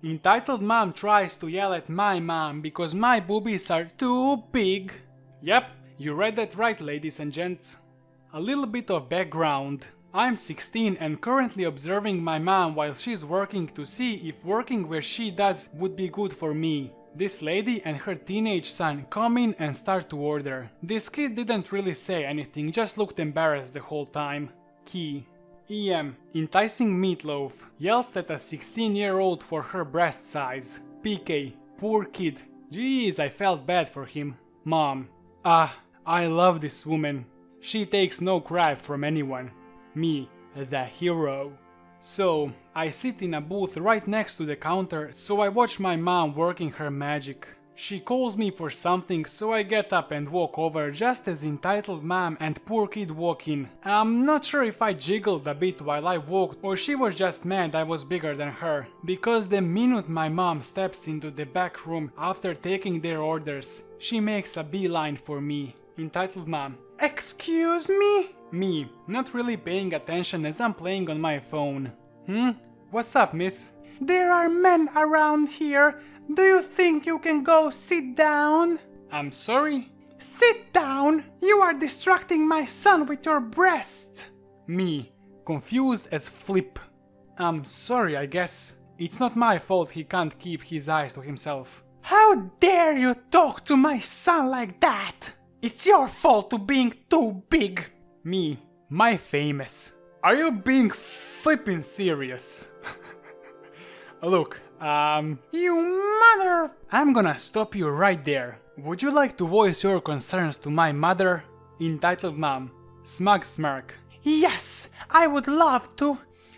Entitled mom tries to yell at my mom because my boobies are too big. Yep, you read that right, ladies and gents. A little bit of background. I'm 16 and currently observing my mom while she's working to see if working where she does would be good for me. This lady and her teenage son come in and start to order. This kid didn't really say anything, just looked embarrassed the whole time. Key. EM. Enticing meatloaf. Yells at a 16-year-old for her breast size. PK. Poor kid. Jeez, I felt bad for him. Mom. I love this woman. She takes no crap from anyone. Me, the hero. So, I sit in a booth right next to the counter, so I watch my mom working her magic. She calls me for something, so I get up and walk over just as entitled mom and poor kid walk in. I'm not sure if I jiggled a bit while I walked or she was just mad I was bigger than her. Because the minute my mom steps into the back room after taking their orders, she makes a beeline for me. Entitled mom. Excuse me? Me, not really paying attention as I'm playing on my phone. What's up, miss? There are men around here. Do you think you can go sit down? I'm sorry? Sit down! You are distracting my son with your breast! Me, confused as flip. I'm sorry, I guess. It's not my fault he can't keep his eyes to himself. How dare you talk to my son like that? It's your fault to being too big. Me, my famous. Are you being flippin' serious? Look, you mother... I'm gonna stop you right there. Would you like to voice your concerns to my mother? Entitled mom. Smug smirk. Yes, I would love to.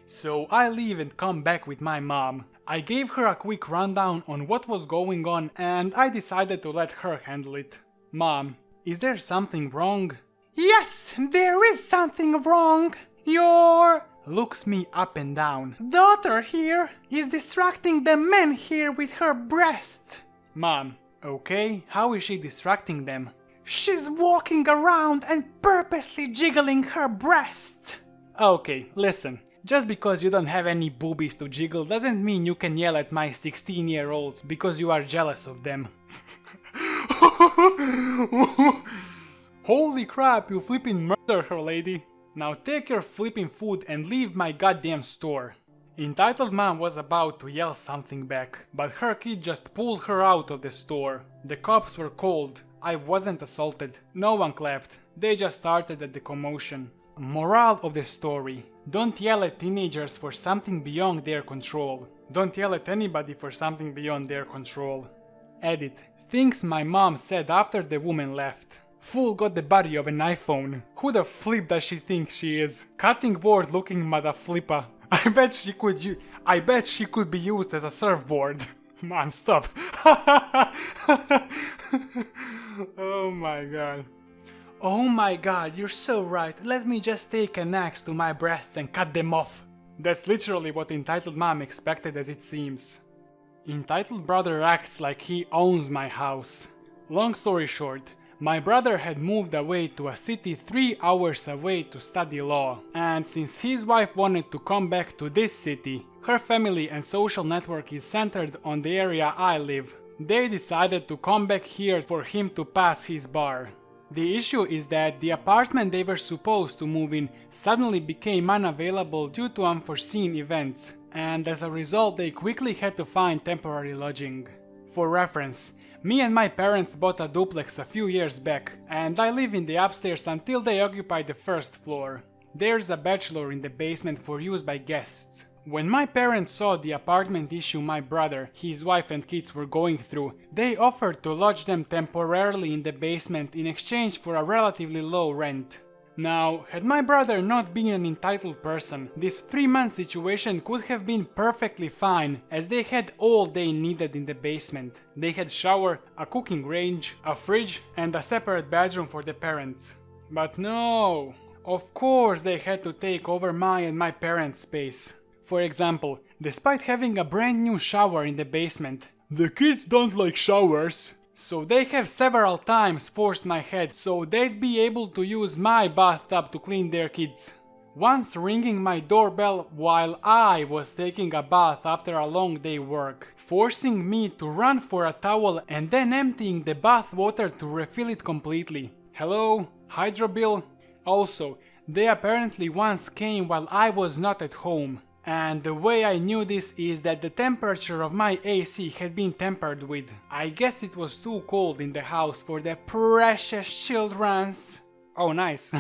So I leave and come back with my mom. I gave her a quick rundown on what was going on and I decided to let her handle it. Mom, is there something wrong? Yes, there is something wrong. Your... looks me up and down. Daughter here is distracting the men here with her breasts. Mom, okay, how is she distracting them? She's walking around and purposely jiggling her breasts. Okay, listen. Just because you don't have any boobies to jiggle doesn't mean you can yell at my 16-year-olds because you are jealous of them. Holy crap, you flipping murder her, lady. Now take your flipping food and leave my goddamn store. Entitled mom was about to yell something back, but her kid just pulled her out of the store. The cops were called. I wasn't assaulted. No one clapped. They just started at the commotion. Moral of the story. Don't yell at teenagers for something beyond their control. Don't yell at anybody for something beyond their control. Edit. Things my mom said after the woman left. Fool got the body of an iPhone. Who the flip does she think she is? Cutting board looking mother flipper. I bet she could be used as a surfboard. Mom, stop. Oh my god. Oh my god, you're so right. Let me just take an axe to my breasts and cut them off. That's literally what entitled mom expected, as it seems. Entitled brother acts like he owns my house. Long story short, my brother had moved away to a city 3 hours away to study law, and since his wife wanted to come back to this city, her family and social network is centered on the area I live. They decided to come back here for him to pass his bar. The issue is that the apartment they were supposed to move in suddenly became unavailable due to unforeseen events, and as a result they quickly had to find temporary lodging. For reference, me and my parents bought a duplex a few years back, and I live in the upstairs until they occupy the first floor. There's a bachelor in the basement for use by guests. When my parents saw the apartment issue my brother, his wife and kids were going through, they offered to lodge them temporarily in the basement in exchange for a relatively low rent. Now, had my brother not been an entitled person, this 3-month situation could have been perfectly fine, as they had all they needed in the basement. They had shower, a cooking range, a fridge, and a separate bedroom for the parents. But no, of course they had to take over my and my parents' space. For example, despite having a brand new shower in the basement, the kids don't like showers. So they have several times forced my head so they'd be able to use my bathtub to clean their kids. once ringing my doorbell while I was taking a bath after a long day work, forcing me to run for a towel and then emptying the bath water to refill it completely. Hello? Hydro bill? Also, they apparently once came while I was not at home. And the way I knew this is that the temperature of my AC had been tampered with. I guess it was too cold in the house for the precious childrens. Oh, nice.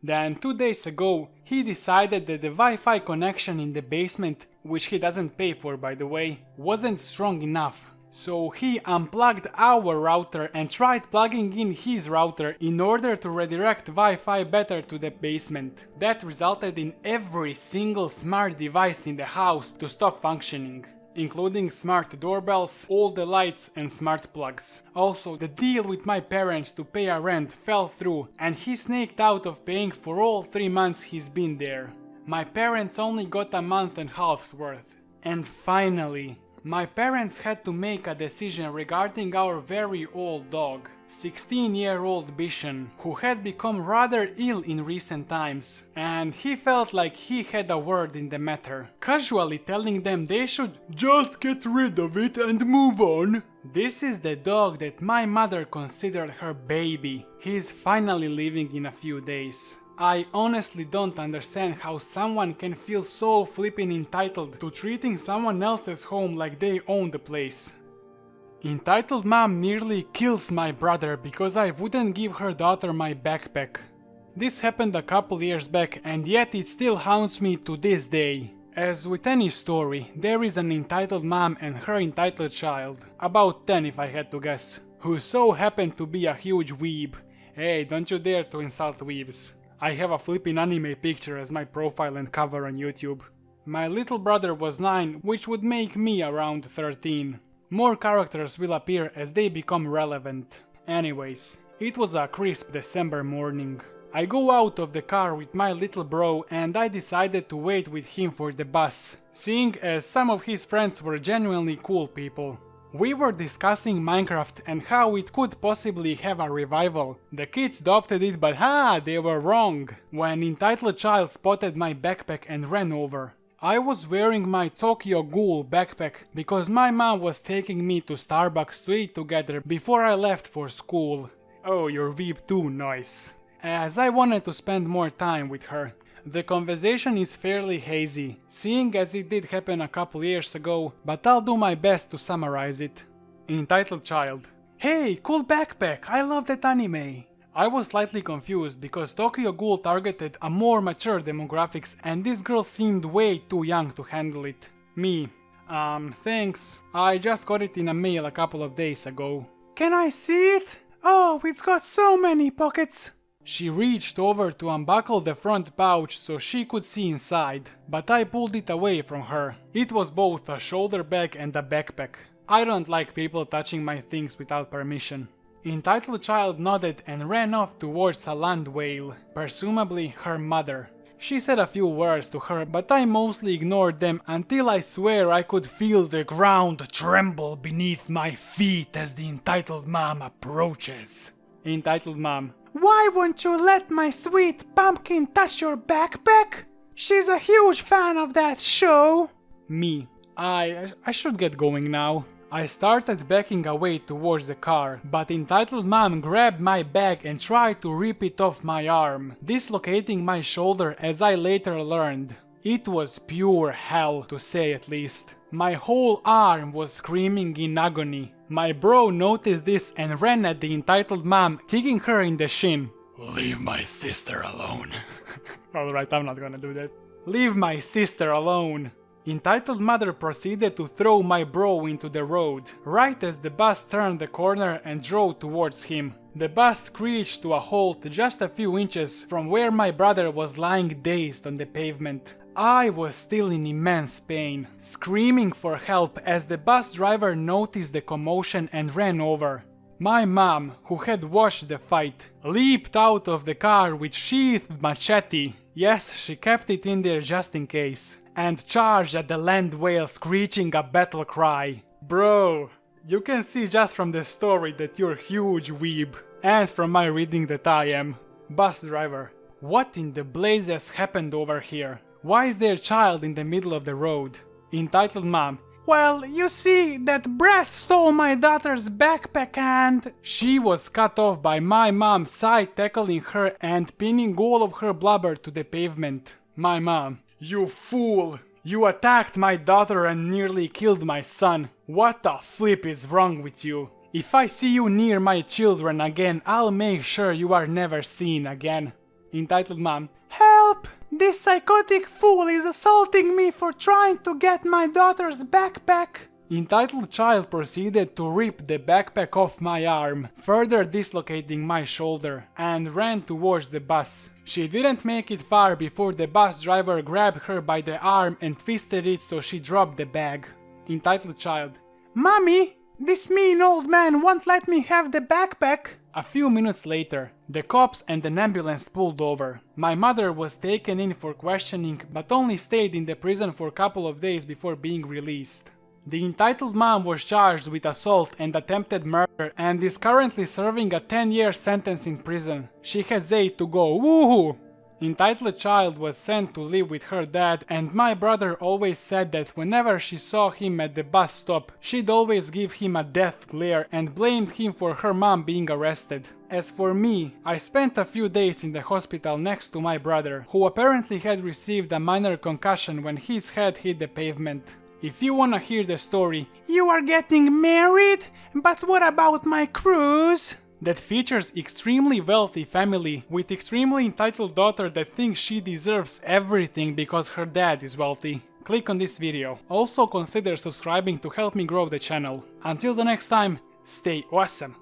Then 2 days ago, he decided that the Wi-Fi connection in the basement, which he doesn't pay for by the way, wasn't strong enough. So he unplugged our router and tried plugging in his router in order to redirect Wi-Fi better to the basement. That resulted in every single smart device in the house to stop functioning, including smart doorbells, all the lights and smart plugs. Also, the deal with my parents to pay a rent fell through and he snaked out of paying for all 3 months he's been there. My parents only got a month and a half's worth. And finally, my parents had to make a decision regarding our very old dog, 16-year-old Bishan, who had become rather ill in recent times, and he felt like he had a word in the matter, casually telling them they should just get rid of it and move on. This is the dog that my mother considered her baby. He's finally leaving in a few days. I honestly don't understand how someone can feel so flippin' entitled to treating someone else's home like they own the place. Entitled mom nearly kills my brother because I wouldn't give her daughter my backpack. This happened a couple years back and yet it still haunts me to this day. As with any story, there is an entitled mom and her entitled child, about 10 if I had to guess, who so happened to be a huge weeb. Hey, don't you dare to insult weebs. I have a flippin' anime picture as my profile and cover on YouTube. My little brother was 9, which would make me around 13. More characters will appear as they become relevant. Anyways, it was a crisp December morning. I go out of the car with my little bro and I decided to wait with him for the bus, seeing as some of his friends were genuinely cool people. We were discussing Minecraft and how it could possibly have a revival. The kids adopted it, but they were wrong, when entitled child spotted my backpack and ran over. I was wearing my Tokyo Ghoul backpack because my mom was taking me to Starbucks to eat together before I left for school. Oh, you're weeb too, nice. As I wanted to spend more time with her. The conversation is fairly hazy, seeing as it did happen a couple years ago, but I'll do my best to summarize it. Entitled child: Hey, cool backpack, I love that anime. I was slightly confused because Tokyo Ghoul targeted a more mature demographics and this girl seemed way too young to handle it. Me: thanks, I just got it in a mail a couple of days ago. Can I see it? Oh, it's got so many pockets. She reached over to unbuckle the front pouch so she could see inside, but I pulled it away from her. It was both a shoulder bag and a backpack. I don't like people touching my things without permission. Entitled child nodded and ran off towards a land whale, presumably her mother. She said a few words to her, but I mostly ignored them until I swear I could feel the ground tremble beneath my feet as the entitled mom approaches. Entitled mom: Why won't you let my sweet pumpkin touch your backpack? She's a huge fan of that show. Me: I should get going now. I started backing away towards the car, but entitled mom grabbed my bag and tried to rip it off my arm, dislocating my shoulder as I later learned. It was pure hell, to say at least. My whole arm was screaming in agony. My bro noticed this and ran at the entitled mom, kicking her in the shin. Leave my sister alone. Alright, I'm not gonna do that. Leave my sister alone. Entitled mother proceeded to throw my bro into the road, right as the bus turned the corner and drove towards him. The bus screeched to a halt just a few inches from where my brother was lying dazed on the pavement. I was still in immense pain, screaming for help as the bus driver noticed the commotion and ran over. My mom, who had watched the fight, leaped out of the car with sheathed machete. Yes, she kept it in there just in case. And charged at the land whale, screeching a battle cry. Bro, you can see just from the story that you're huge weeb. And from my reading that I am. Bus driver: What in the blazes happened over here? Why is there a child in the middle of the road? Entitled Mom. Well, you see, that brat stole my daughter's backpack and... She was cut off by my mom side tackling her and pinning all of her blubber to the pavement. My mom. You fool! You attacked my daughter and nearly killed my son. What the flip is wrong with you? If I see you near my children again, I'll make sure you are never seen again. Entitled Mom. Help! This psychotic fool is assaulting me for trying to get my daughter's backpack. Entitled Child proceeded to rip the backpack off my arm, further dislocating my shoulder, and ran towards the bus. She didn't make it far before the bus driver grabbed her by the arm and twisted it so she dropped the bag. Entitled Child. Mommy, this mean old man won't let me have the backpack. A few minutes later, the cops and an ambulance pulled over. My mother was taken in for questioning but only stayed in the prison for a couple of days before being released. The entitled mom was charged with assault and attempted murder and is currently serving a 10-year sentence in prison. She has 8 to go, woohoo! Entitled Child was sent to live with her dad, and my brother always said that whenever she saw him at the bus stop, she'd always give him a death glare and blamed him for her mom being arrested. As for me, I spent a few days in the hospital next to my brother, who apparently had received a minor concussion when his head hit the pavement. If you wanna hear the story, you are getting married? But what about my cruise? That features extremely wealthy family with extremely entitled daughter that thinks she deserves everything because her dad is wealthy. Click on this video. Also consider subscribing to help me grow the channel. Until the next time, stay awesome!